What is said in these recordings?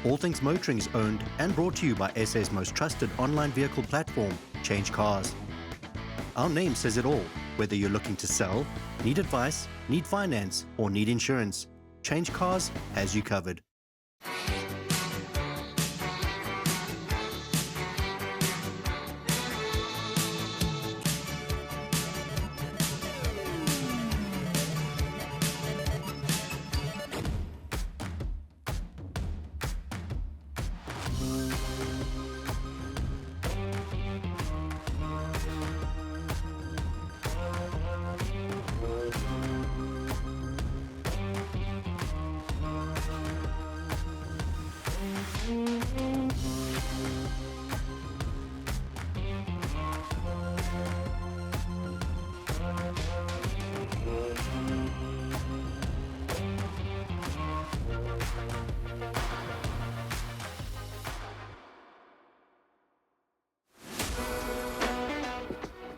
All Things Motoring is owned and brought to you by SA's most trusted online vehicle platform, CHANGECARS. Our name says it all, whether you're looking to sell, need advice, need finance, or need insurance. CHANGECARS has you covered.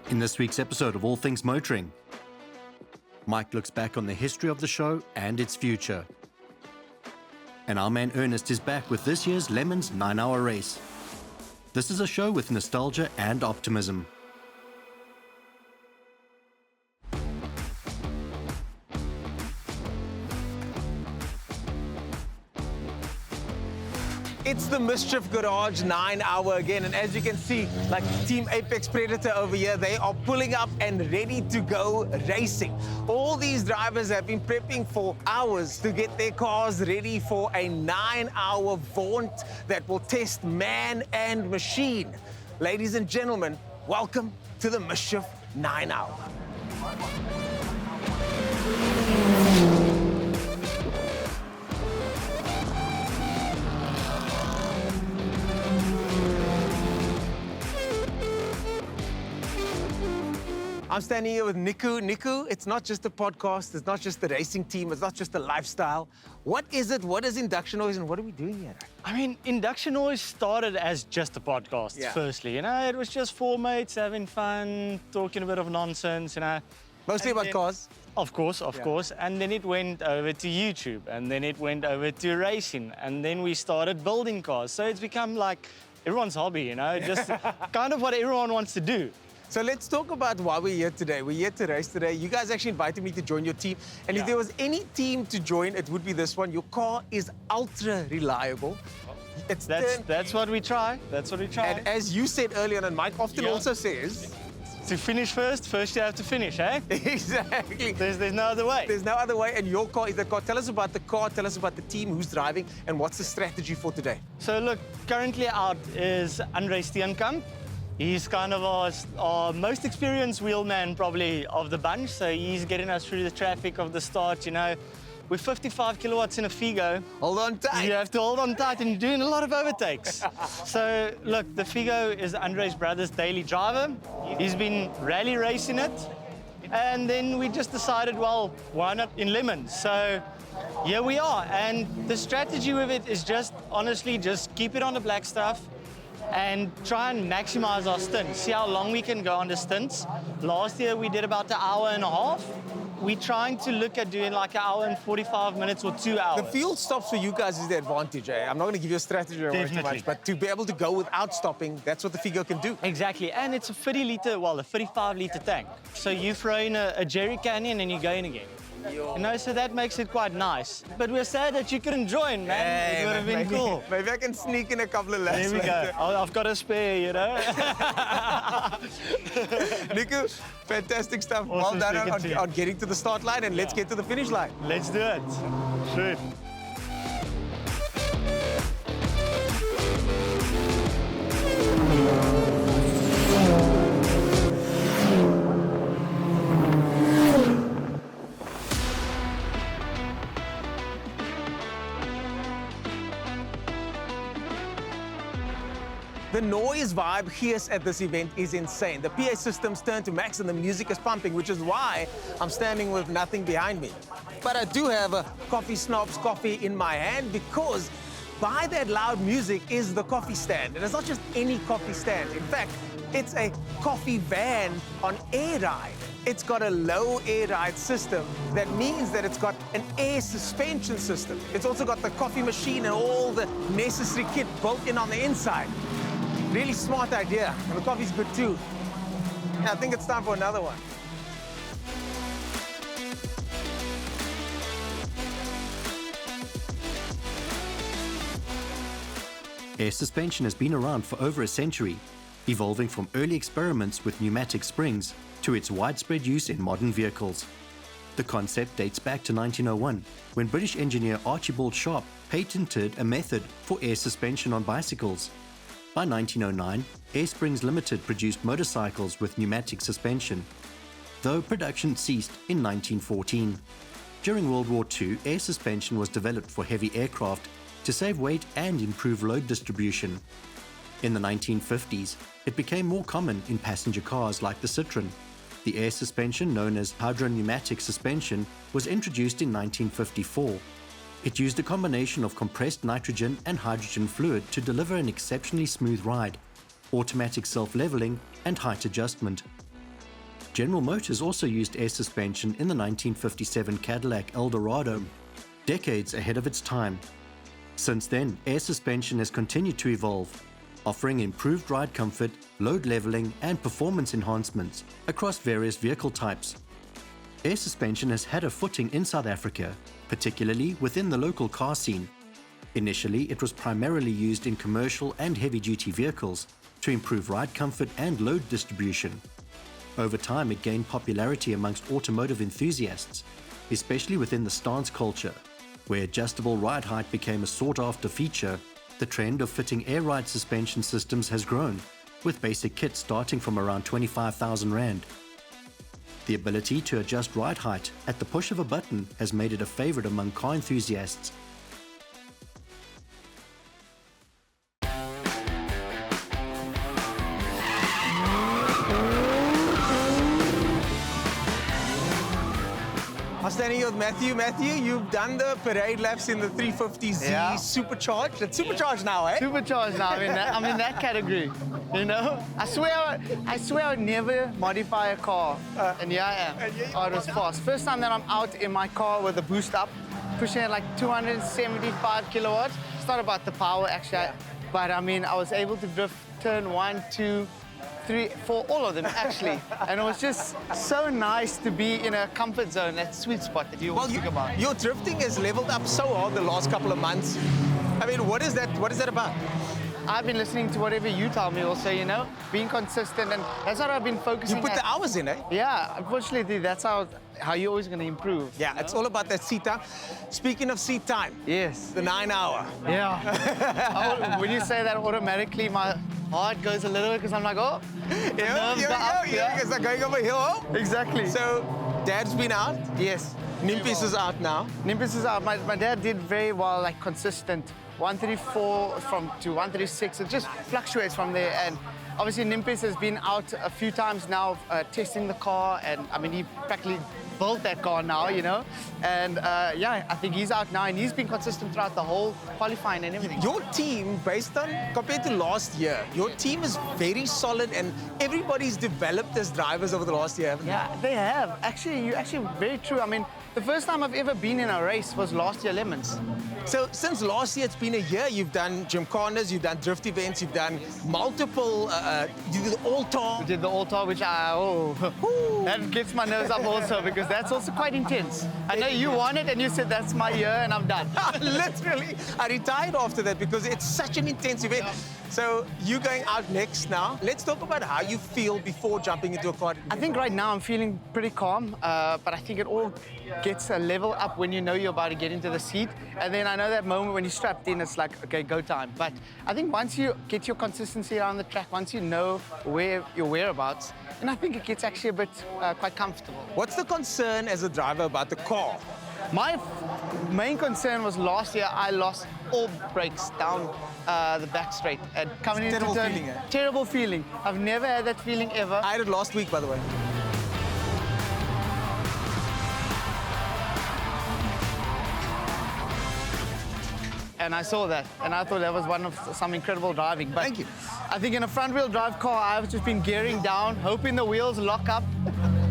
In this week's episode of All Things Motoring, Mike looks back on the history of the show and its future. And our man Ernest is back with this year's Lemons 9-hour race. This is a show with nostalgia and optimism. It's the Mischief Garage 9-hour again, and as you can see, like Team Apex Predator over here, they are pulling up and ready to go racing. All these drivers have been prepping for hours to get their cars ready for a 9-hour vaunt that will test man and machine. Ladies and gentlemen, welcome to the Mischief 9-hour. I'm standing here with Niku. Niku, it's not just a podcast, it's not just the racing team, it's not just a lifestyle. What is it? What is Induction Noise and what are we doing here? I mean, Induction Noise started as just a podcast, firstly. You know, it was just four mates having fun, talking a bit of nonsense, you know. Mostly about cars? Of course. And then it went over to YouTube, and then it went over to racing, and then we started building cars. So it's become like everyone's hobby, you know, just kind of what everyone wants to do. So let's talk about why we're here today. We're here to race today. You guys actually invited me to join your team. And if there was any team to join, it would be this one. Your car is ultra reliable. That's what we try. That's what we try. And as you said earlier, and Mike often also says, to finish first you have to finish, eh? Exactly. There's no other way. There's no other way, and your car is the car. Tell us about the car, tell us about the team, who's driving, and what's the strategy for today? So look, currently out is Andre Steenkamp. He's kind of our most experienced wheelman probably of the bunch, so he's getting us through the traffic of the start, you know. With 55 kilowatts in a Figo, hold on tight. You have to hold on tight, and you're doing a lot of overtakes. So look, the Figo is Andre's brother's daily driver. He's been rally racing it, and then we just decided, well, why not in Lemons? So here we are, and the strategy with it is just, honestly, just keep it on the black stuff and try and maximize our stints, see how long we can go on the stints. Last year we did about an hour and a half. We're trying to look at doing like an hour and 45 minutes or 2 hours. The field stops for you guys is the advantage, eh? I'm not going to give you a strategy too much, but to be able to go without stopping, that's what the Figo can do. Exactly, and it's a 35-litre tank. So you throw in a jerry can in and you go in again. You know, so that makes it quite nice. But we're sad that you couldn't join, man. Hey, it would have been cool. Maybe I can sneak in a couple of laps. There we go. I've got a spare, you know. Niku, fantastic stuff. Awesome, well done on getting to the start line, and let's get to the finish line. Let's do it. Sure. The noise vibe here at this event is insane. The PA systems turn to max and the music is pumping, which is why I'm standing with nothing behind me. But I do have a Coffee Snob's coffee in my hand because by that loud music is the coffee stand. And it's not just any coffee stand. In fact, it's a coffee van on air ride. It's got a low air ride system. That means that it's got an air suspension system. It's also got the coffee machine and all the necessary kit built in on the inside. Really smart idea. And the coffee's good too. Yeah, I think it's time for another one. Air suspension has been around for over a century, evolving from early experiments with pneumatic springs to its widespread use in modern vehicles. The concept dates back to 1901, when British engineer Archibald Sharp patented a method for air suspension on bicycles. By 1909, Air Springs Limited produced motorcycles with pneumatic suspension, though production ceased in 1914. During World War II, air suspension was developed for heavy aircraft to save weight and improve load distribution. In the 1950s, it became more common in passenger cars like the Citroën. The air suspension, known as hydropneumatic suspension, was introduced in 1954. It used a combination of compressed nitrogen and hydrogen fluid to deliver an exceptionally smooth ride, automatic self-leveling, and height adjustment. General Motors also used air suspension in the 1957 Cadillac Eldorado, decades ahead of its time. Since then, air suspension has continued to evolve, offering improved ride comfort, load leveling, and performance enhancements across various vehicle types. Air suspension has had a footing in South Africa, particularly within the local car scene. Initially, it was primarily used in commercial and heavy-duty vehicles to improve ride comfort and load distribution. Over time, it gained popularity amongst automotive enthusiasts, especially within the stance culture, where adjustable ride height became a sought-after feature. The trend of fitting air ride suspension systems has grown, with basic kits starting from around 25,000 Rand. The ability to adjust ride height at the push of a button has made it a favorite among car enthusiasts. I'm standing here with Matthew. Matthew, you've done the parade laps in the 350Z Yeah. supercharged. It's supercharged now, eh? Supercharged now. I'm in that category. You know, I swear I'd never modify a car, and here I am. Oh, it was fast. First time that I'm out in my car with a boost up, pushing at like 275 kilowatts. It's not about the power actually, but I mean I was able to drift turn 1, 2, 3, 4, all of them actually, and it was just so nice to be in a comfort zone, that sweet spot that you always think about. Your drifting has leveled up so hard the last couple of months. I mean, what is that about? I've been listening to whatever you tell me also, you know, being consistent, and that's what I've been focusing You put at. the hours in, eh? Yeah, unfortunately, that's how you're always going to improve. Yeah, it's all about that seat time. Speaking of seat time, Yes. the 9 hour. Yeah. When you say that, automatically my heart goes a little bit because I'm like, oh, the nerves go up. Yeah, because they're going over here. Oh. Exactly. So, Dad's been out. Yes. Nimpis is out now. Nimbus is out. My dad did very well, like consistent. 134 to 136. It just fluctuates from there. And obviously, Nimbus has been out a few times now, testing the car. And I mean, he practically built that car now, you know. And yeah, I think he's out now, and he's been consistent throughout the whole qualifying and everything. Your team, compared to last year, your team is very solid, and everybody's developed as drivers over the last year, haven't they? Yeah, they have. Actually, you're actually very true. I mean, the first time I've ever been in a race was last year, Lemons. So since last year, it's been a year. You've done gymkhanas, you've done drift events, you've done multiple, you did the all-tar. We did the all-tar, which that gets my nerves up also, because that's also quite intense. I know you won it and you said that's my year and I'm done. Literally, I retired after that because it's such an intense event. So you're going out next now. Let's talk about how you feel before jumping into a car. I think right now I'm feeling pretty calm, but I think it all gets a level up when you know you're about to get into the seat. And then I know that moment when you're strapped in, it's like, okay, go time. But I think once you get your consistency around the track, once you know where your whereabouts, and I think it gets actually a bit quite comfortable. What's the concern as a driver about the car? My main concern was last year I lost all brakes down the back straight. And coming into Terrible turn, feeling, eh? Terrible feeling. I've never had that feeling ever. I had it last week, by the way. and I saw that, and I thought that was some incredible driving. But Thank you. I think in a front-wheel drive car, I've just been gearing down, hoping the wheels lock up.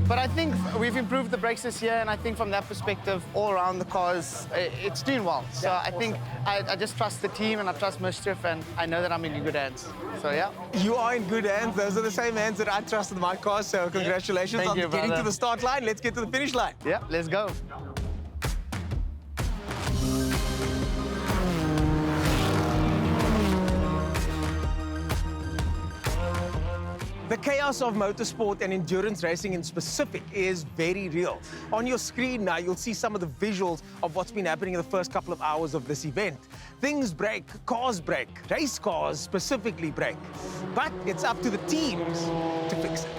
But I think we've improved the brakes this year, and I think from that perspective, all around the cars, it's doing well. So I think I just trust the team, and I trust Mischief, and I know that I'm in good hands. So yeah. You are in good hands. Those are the same hands that I trust with my car, so congratulations Thank on you, getting brother. to the start line. Let's get to the finish line. Yeah, let's go. The chaos of motorsport and endurance racing in specific is very real. On your screen now, you'll see some of the visuals of what's been happening in the first couple of hours of this event. Things break, cars break, race cars specifically break. But it's up to the teams to fix it.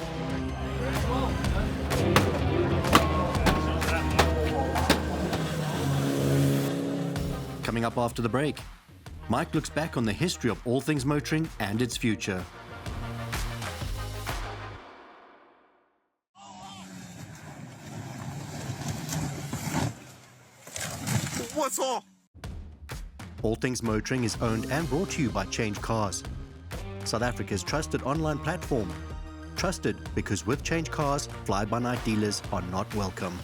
Coming up after the break, Mike looks back on the history of all things motoring and its future. What's up? All Things Motoring is owned and brought to you by CHANGECARS, South Africa's trusted online platform. Trusted because with CHANGECARS, fly-by-night dealers are not welcome.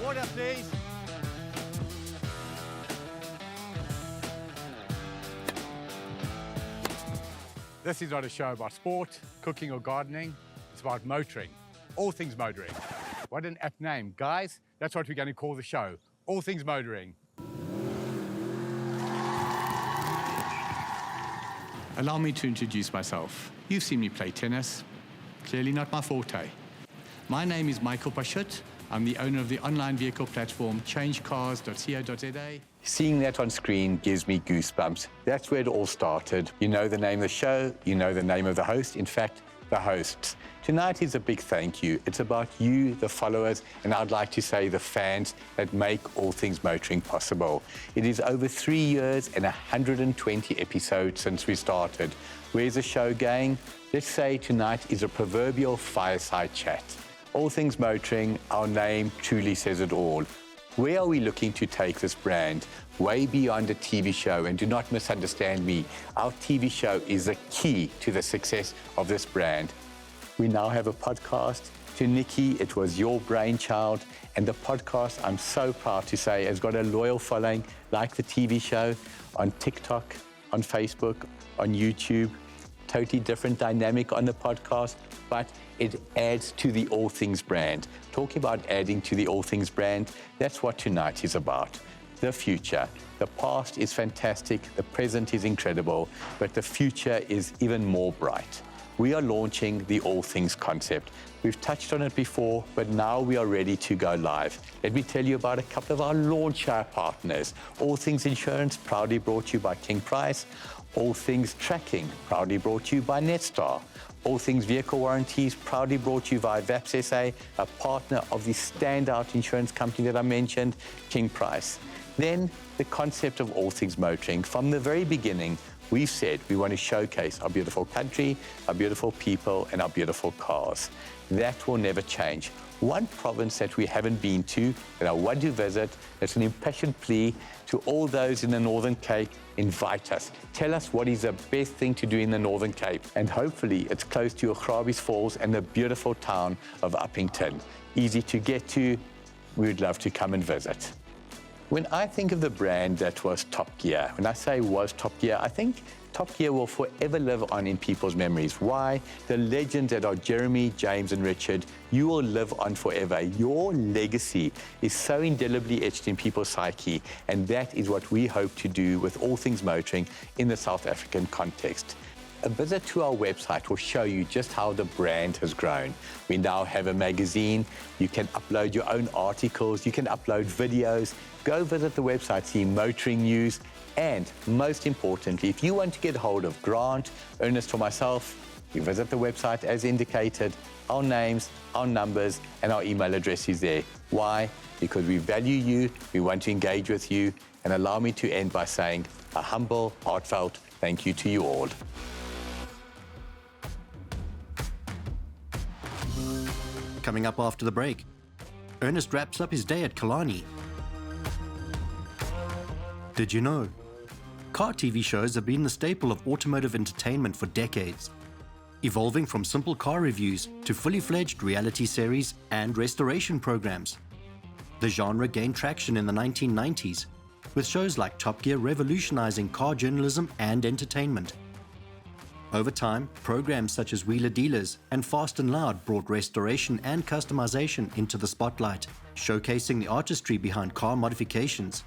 Water, please. This is not a show about sport, cooking or gardening. It's about motoring. All things motoring. What an apt name. Guys, that's what we're going to call the show. All things motoring. Allow me to introduce myself. You've seen me play tennis. Clearly not my forte. My name is Michael Pashut. I'm the owner of the online vehicle platform changecars.co.za. Seeing that on screen gives me goosebumps. That's where it all started. You know the name of the show, you know the name of the host, in fact, the hosts. Tonight is a big thank you. It's about you, the followers, and I'd like to say the fans that make All Things Motoring possible. It is over 3 years and 120 episodes since we started. Where's the show going? Let's say tonight is a proverbial fireside chat. All Things Motoring, our name truly says it all. Where are we looking to take this brand? Way beyond a TV show, and do not misunderstand me. Our TV show is the key to the success of this brand. We now have a podcast. To Nikki, it was your brainchild, and the podcast, I'm so proud to say, has got a loyal following, like the TV show, on TikTok, on Facebook, on YouTube. Totally different dynamic on the podcast, but it adds to the All Things brand. Talking about adding to the All Things brand, that's what tonight is about. The future. The past is fantastic, the present is incredible, but the future is even more bright. We are launching the All Things concept. We've touched on it before, but now we are ready to go live. Let me tell you about a couple of our launch partners. All Things Insurance, proudly brought to you by King Price. All Things Tracking, proudly brought to you by Netstar. All Things Vehicle Warranties, proudly brought to you by VAPSSA, a partner of the standout insurance company that I mentioned, King Price. Then the concept of All Things Motoring. From the very beginning, we've said we want to showcase our beautiful country, our beautiful people, and our beautiful cars. That will never change. One province that we haven't been to, that I want to visit, it's an impassioned plea to all those in the Northern Cape, invite us. Tell us what is the best thing to do in the Northern Cape. And hopefully it's close to Grabie's Falls and the beautiful town of Uppington. Easy to get to, we would love to come and visit. When I think of the brand that was Top Gear, when I say was Top Gear, I think Top Gear will forever live on in people's memories. Why? The legends that are Jeremy, James, and Richard, you will live on forever. Your legacy is so indelibly etched in people's psyche, and that is what we hope to do with All Things Motoring in the South African context. a visit to our website will show you just how the brand has grown. We now have a magazine. You can upload your own articles. You can upload videos. Go visit the website, see motoring news. And most importantly, if you want to get hold of Grant, Ernest, or myself, you visit the website as indicated. Our names, our numbers, and our email address is there. Why? Because we value you, we want to engage with you, and allow me to end by saying a humble, heartfelt thank you to you all. Coming up after the break, Ernest wraps up his day at Killarney. Did you know? Car TV shows have been the staple of automotive entertainment for decades, evolving from simple car reviews to fully fledged reality series and restoration programs. The genre gained traction in the 1990s, with shows like Top Gear revolutionizing car journalism and entertainment. Over time, programs such as Wheeler Dealers and Fast and Loud brought restoration and customization into the spotlight, showcasing the artistry behind car modifications.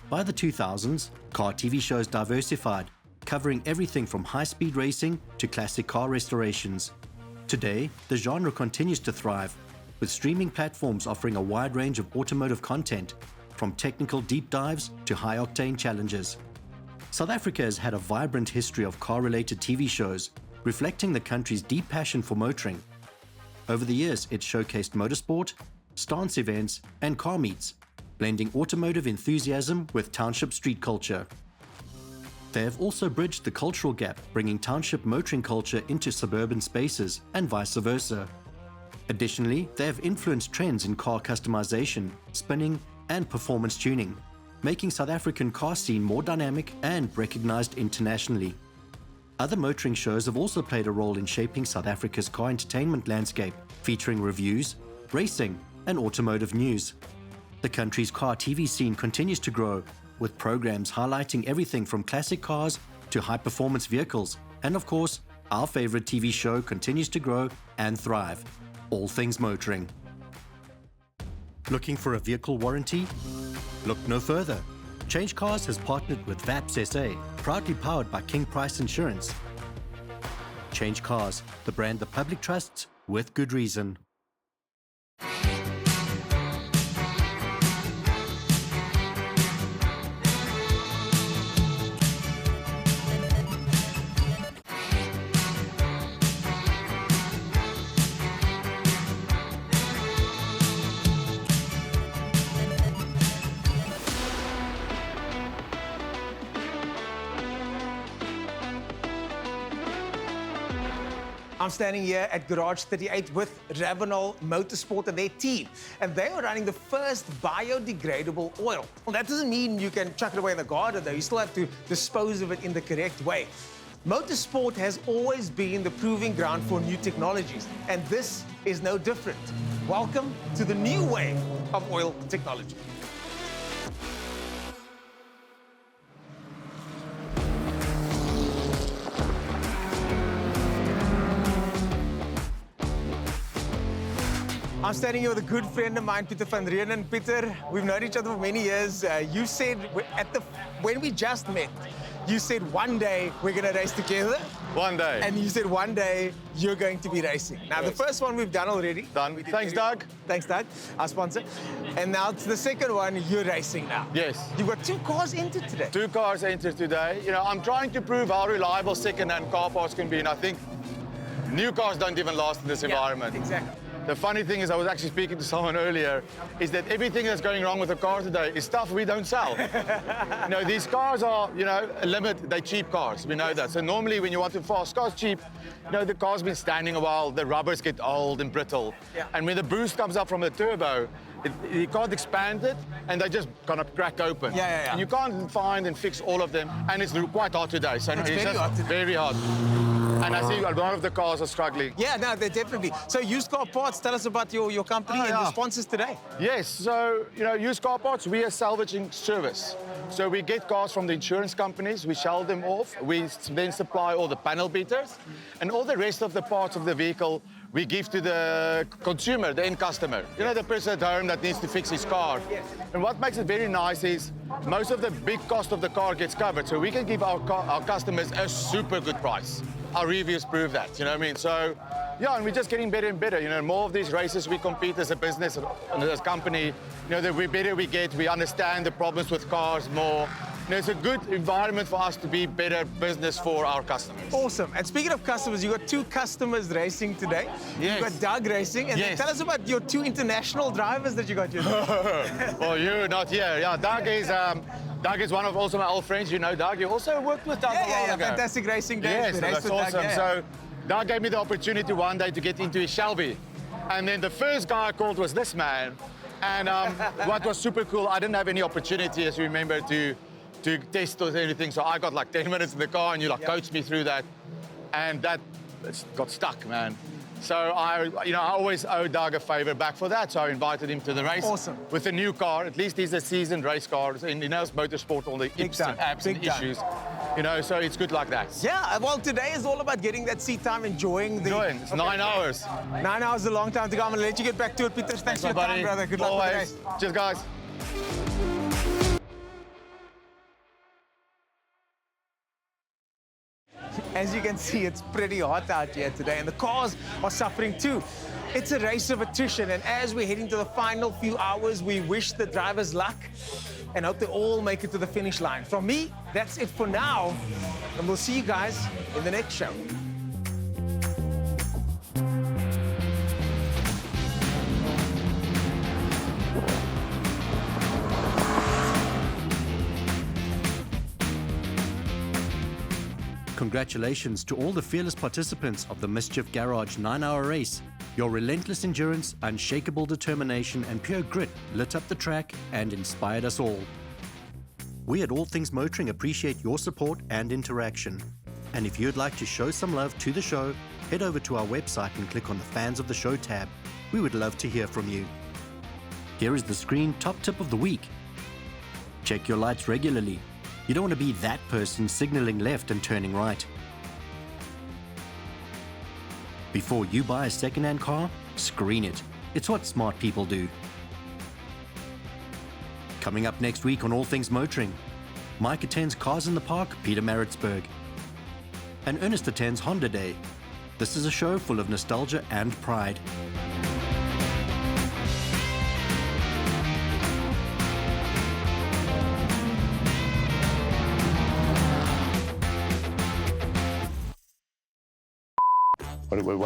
By the 2000s, car TV shows diversified, covering everything from high-speed racing to classic car restorations. Today, the genre continues to thrive, with streaming platforms offering a wide range of automotive content, from technical deep dives to high-octane challenges. South Africa has had a vibrant history of car-related TV shows, reflecting the country's deep passion for motoring. Over the years, it's showcased motorsport, stance events, and car meets, blending automotive enthusiasm with township street culture. They have also bridged the cultural gap, bringing township motoring culture into suburban spaces and vice versa. Additionally, they have influenced trends in car customization, spinning, and performance tuning, making South African car scene more dynamic and recognized internationally. Other motoring shows have also played a role in shaping South Africa's car entertainment landscape, featuring reviews, racing, and automotive news. The country's car TV scene continues to grow, with programs highlighting everything from classic cars to high-performance vehicles. And of course, our favorite TV show continues to grow and thrive, All Things Motoring. Looking for a vehicle warranty? Look no further. CHANGECARS has partnered with VAPSSA, proudly powered by King Price Insurance. CHANGECARS, the brand the public trusts with good reason. I'm standing here at Garage 38 with Ravenhill Motorsport and their team. And they are running the first biodegradable oil. Well, that doesn't mean you can chuck it away in the garden, though. You still have to dispose of it in the correct way. Motorsport has always been the proving ground for new technologies, and this is no different. Welcome to the new wave of oil technology. I'm standing here with a good friend of mine, Pieter van Renen. Pieter, we've known each other for many years. You said when we just met, you said one day we're going to race together. One day. And you said one day you're going to be racing. Now, The first one we've done already. Done. Thanks, Doug. Thanks, Doug, our sponsor. And now it's the second one, you're racing now. Yes. You've got 2 cars entered today. 2 cars entered today. You know, I'm trying to prove how reliable second-hand car parts can be, and I think new cars don't even last in this environment. Exactly. The funny thing is, I was actually speaking to someone earlier, is that everything that's going wrong with the car today is stuff we don't sell. You know, these cars are, you know, a limit, they're cheap cars, we know that. So normally when you want a fast car's cheap, you know, the car's been standing a while, the rubbers get old and brittle. Yeah. And when the boost comes up from the turbo, you can't expand it, and they just kind of crack open. Yeah. And you can't find and fix all of them, and it's quite hot today. So It's it's very just hot today. very hot. And I see a lot of the cars are struggling. Yeah, no, they're definitely. So used car parts, tell us about your company and your sponsors today. Yes, so, you know, used car parts, we are salvaging service. So we get cars from the insurance companies, we sell them off, we then supply all the panel beaters, and all the rest of the parts of the vehicle we give to the consumer, the end customer. You know, the person at home that needs to fix his car. Yes. And what makes it very nice is most of the big cost of the car gets covered. So we can give our customers a super good price. Our reviews prove that, you know what I mean? So, yeah, and we're just getting better and better. You know, more of these races we compete as a business and as a company, you know, the better we get, we understand the problems with cars more. You know, it's a good environment for us to be better business for our customers. Awesome. And speaking of customers, you got 2 customers racing today. Yes. You got Doug racing. And Yes. tell us about your 2 international drivers that you got here. Well, you're not here. Yeah, Doug is one of also my old friends. You know Doug. You also worked with Doug a while ago. Fantastic racing days. Yes, We raced that's with Doug, awesome. yeah. So Doug gave me the opportunity one day to get into his Shelby. And then the first guy I called was this man. And what was super cool, I didn't have any opportunity, as you remember, to test or anything. So I got like 10 minutes in the car and you like coached me through that. And that got stuck, man. So I always owe Doug a favor back for that. So I invited him to the race. Awesome. With a new car. At least he's a seasoned race car. And he knows motorsport, all the ips and apps and issues. You know, so it's good like that. Yeah, well, today is all about getting that seat time, enjoying the... It's 9 hours. 9 hours is a long time to go. I'm going to let you get back to it, Peter. Thanks for your time, brother. Good luck with the race. Cheers, guys. As you can see, it's pretty hot out here today, and the cars are suffering too. It's a race of attrition, and as we're heading to the final few hours, we wish the drivers luck and hope they all make it to the finish line. From me, that's it for now, and we'll see you guys in the next show. Congratulations to all the fearless participants of the Mischief Garage 9-hour race. Your relentless endurance, unshakable determination, and pure grit lit up the track and inspired us all. We at All Things Motoring appreciate your support and interaction. And if you'd like to show some love to the show, head over to our website and click on the Fans of the Show tab. We would love to hear from you. Here is the Screen Top Tip of the Week. Check your lights regularly. You don't want to be that person signaling left and turning right. Before you buy a second-hand car, screen it. It's what smart people do. Coming up next week on All Things Motoring, Mike attends Cars in the Park, Peter Maritzburg. And Ernest attends Honda Day. This is a show full of nostalgia and pride.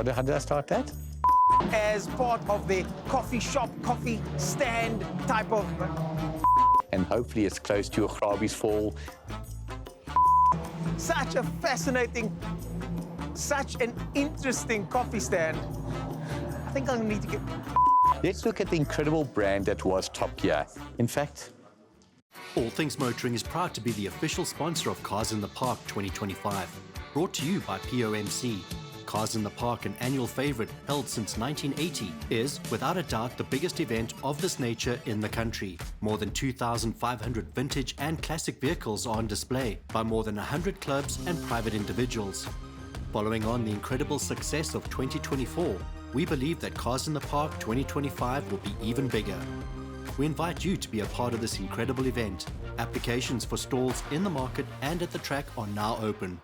How did I start that? As part of the coffee shop, coffee stand type of... And hopefully it's close to your Grabies Fall. Such a fascinating, such an interesting coffee stand. I think I'm gonna need to get... Let's look at the incredible brand that was Top Gear. In fact, All Things Motoring is proud to be the official sponsor of Cars in the Park 2025. Brought to you by POMC. Cars in the Park, an annual favorite held since 1980, is, without a doubt, the biggest event of this nature in the country. More than 2,500 vintage and classic vehicles are on display by more than 100 clubs and private individuals. Following on the incredible success of 2024, we believe that Cars in the Park 2025 will be even bigger. We invite you to be a part of this incredible event. Applications for stalls in the market and at the track are now open.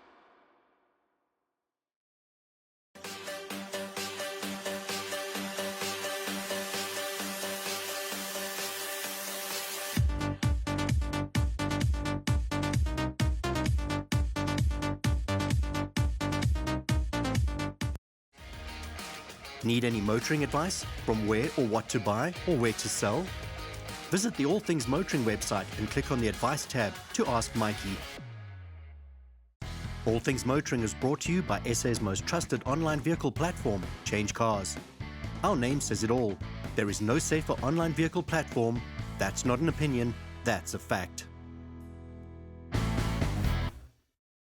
Need any motoring advice? From where or what to buy or where to sell? Visit the All Things Motoring website and click on the Advice tab to ask Mikey. All Things Motoring is brought to you by SA's most trusted online vehicle platform, CHANGECARS. Our name says it all. There is no safer online vehicle platform. That's not an opinion, that's a fact.